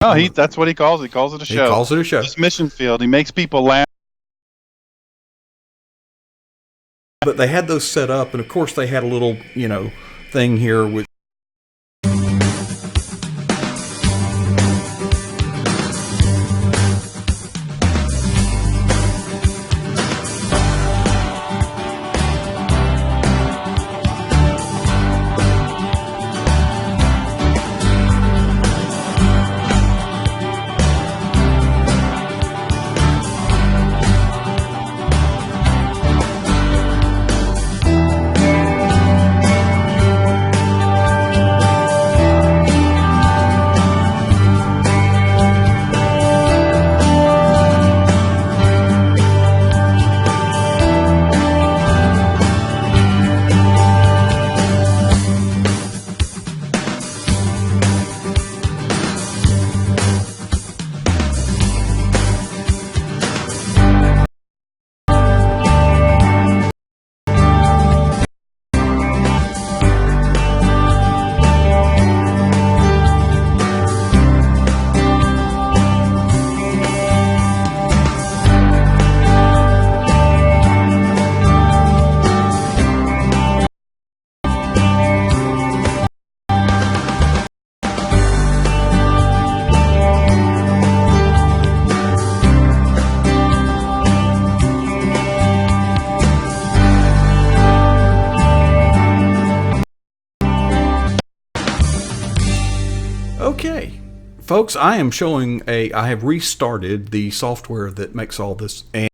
No, that's what he calls it. He calls it a show. He calls it a show. It's mission field. He makes people laugh. But they had those set up, and of course they had a little, thing here with. Okay, folks, I have restarted the software that makes all this, and,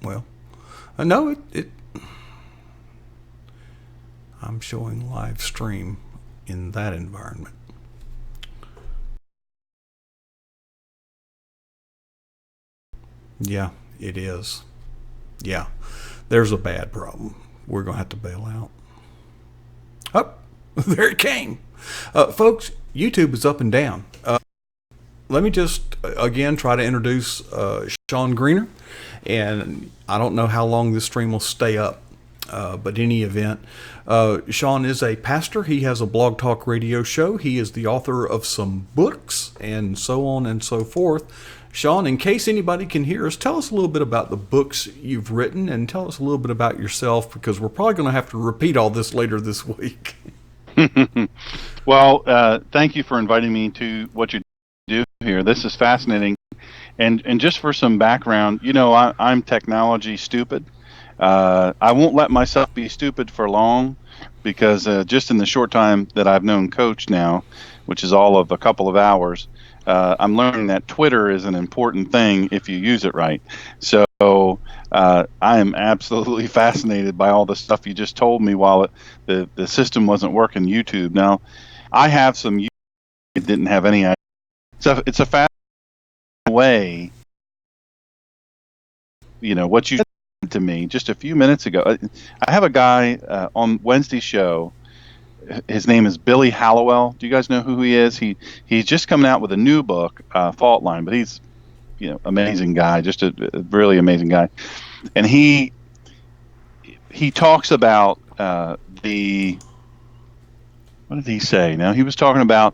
well, no, I'm showing live stream in that environment. Yeah, it is. Yeah, there's a bad problem. We're going to have to bail out. Oh, there it came. Folks, YouTube is up and down. Let me just, again, try to introduce Sean Greener. And I don't know how long this stream will stay up, but in any event, Sean is a pastor. He has a blog talk radio show. He is the author of some books and so on and so forth. Sean, in case anybody can hear us, tell us a little bit about the books you've written and tell us a little bit about yourself, because we're probably going to have to repeat all this later this week. Well, thank you for inviting me to what you do here. This is fascinating. And just for some background, I'm technology stupid. I won't let myself be stupid for long, because just in the short time that I've known Coach now, which is all of a couple of hours, I'm learning that Twitter is an important thing if you use it right. So I am absolutely fascinated by all the stuff you just told me while the system wasn't working. YouTube. Now, I have some YouTube that didn't have any idea. So it's a fascinating way. What you said to me just a few minutes ago. I have a guy on Wednesday's show. His name is Billy Hallowell. Do you guys know who he is? He's just coming out with a new book, Fault Line, but he's amazing guy, just a really amazing guy. And he talks about what did he say? Now, he was talking about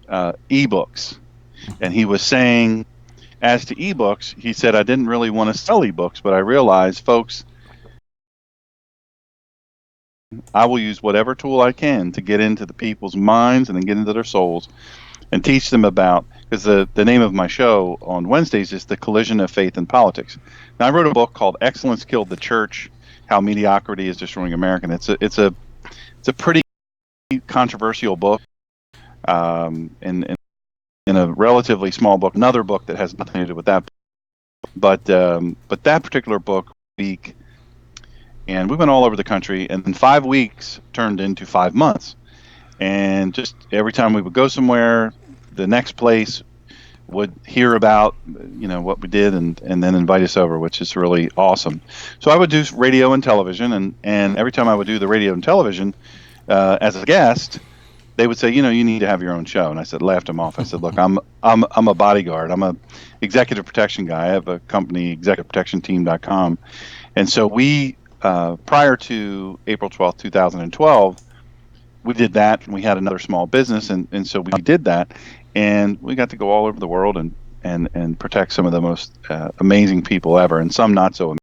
ebooks, and he was saying, as to ebooks, he said, I didn't really want to sell ebooks, but I realized, folks, I will use whatever tool I can to get into the people's minds and then get into their souls and teach them about, because the name of my show on Wednesdays is The Collision of Faith and Politics. Now, I wrote a book called Excellence Killed the Church, How Mediocrity is Destroying America. It's a pretty controversial book, and in a relatively small book, another book that has nothing to do with that. But that particular book, and we went all over the country, and then 5 weeks turned into 5 months. And just every time we would go somewhere, the next place would hear about what we did and then invite us over, which is really awesome. So I would do radio and television, and every time I would do the radio and television as a guest, they would say, you need to have your own show. And I laughed them off. I said, look, I'm a bodyguard. I'm a executive protection guy. I have a company, executiveprotectionteam.com. And so we prior to April 12th, 2012, we did that, and we had another small business, and so we did that. and we got to go all over the world and protect some of the most amazing people ever, and some not so.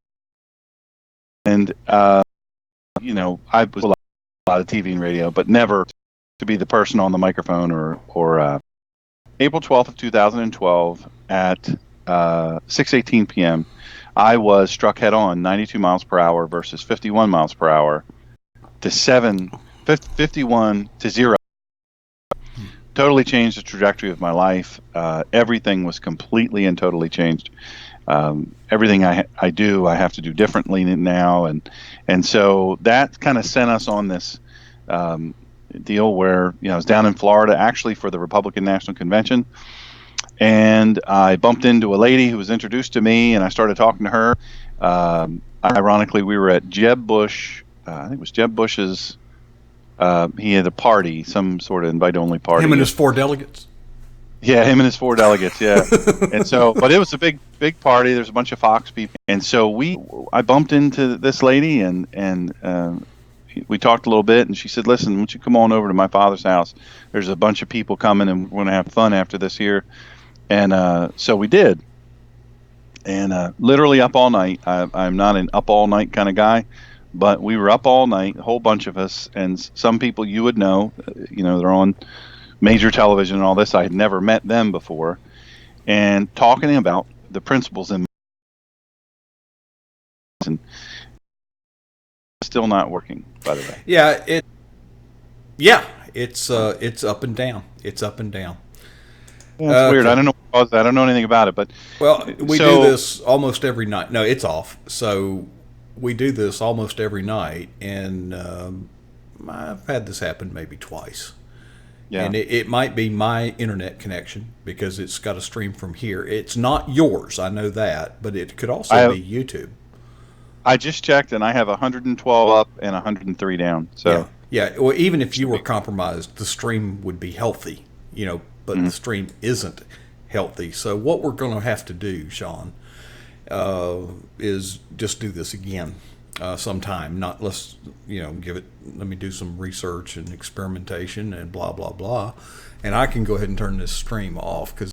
And I was a lot of TV and radio, but never to be the person on the microphone or April 12th of 2012 at 6:18 p.m. I was struck head on 92 miles per hour versus 51 miles per hour to 51 to 0. Totally changed the trajectory of my life. Everything was completely and totally changed. Everything I do, I have to do differently now, and so that kind of sent us on this deal where I was down in Florida actually for the Republican National Convention, and I bumped into a lady who was introduced to me, and I started talking to her. Ironically, we were at Jeb Bush. I think it was Jeb Bush's. He had a party, some sort of invite-only party. Him and his 4 delegates. Yeah, him and his 4 delegates. Yeah, and so, but it was a big party. There's a bunch of Fox people, and so I bumped into this lady, and we talked a little bit, and she said, "Listen, why don't you come on over to my father's house? There's a bunch of people coming, and we're gonna have fun after this here." And so we did, and literally up all night. I'm not an up all night kind of guy, but we were up all night, a whole bunch of us, and some people you would know, they're on major television and all this. I had never met them before, and talking about the principles and still not working, by the way. It's up and down. It's up and down. Yeah, it's weird. I Okay. don't know what caused that. I don't know anything about it, but Well, we do so this almost every night. No, it's off. So we do this almost every night, and I've had this happen maybe twice. yeah. And it might be my internet connection because it's got a stream from here. It's not yours, I know that, but it could I also have be YouTube. I just checked, and I have 112 up and 103 down. Yeah, So yeah. Well, even if you should were be. compromised, the stream would be healthy, but the Mhm. stream isn't healthy. So what we're going to have to do, Sean, is just do this again sometime. Not let's give it. Let me do some research and experimentation and blah blah blah, and I can go ahead and turn this stream off because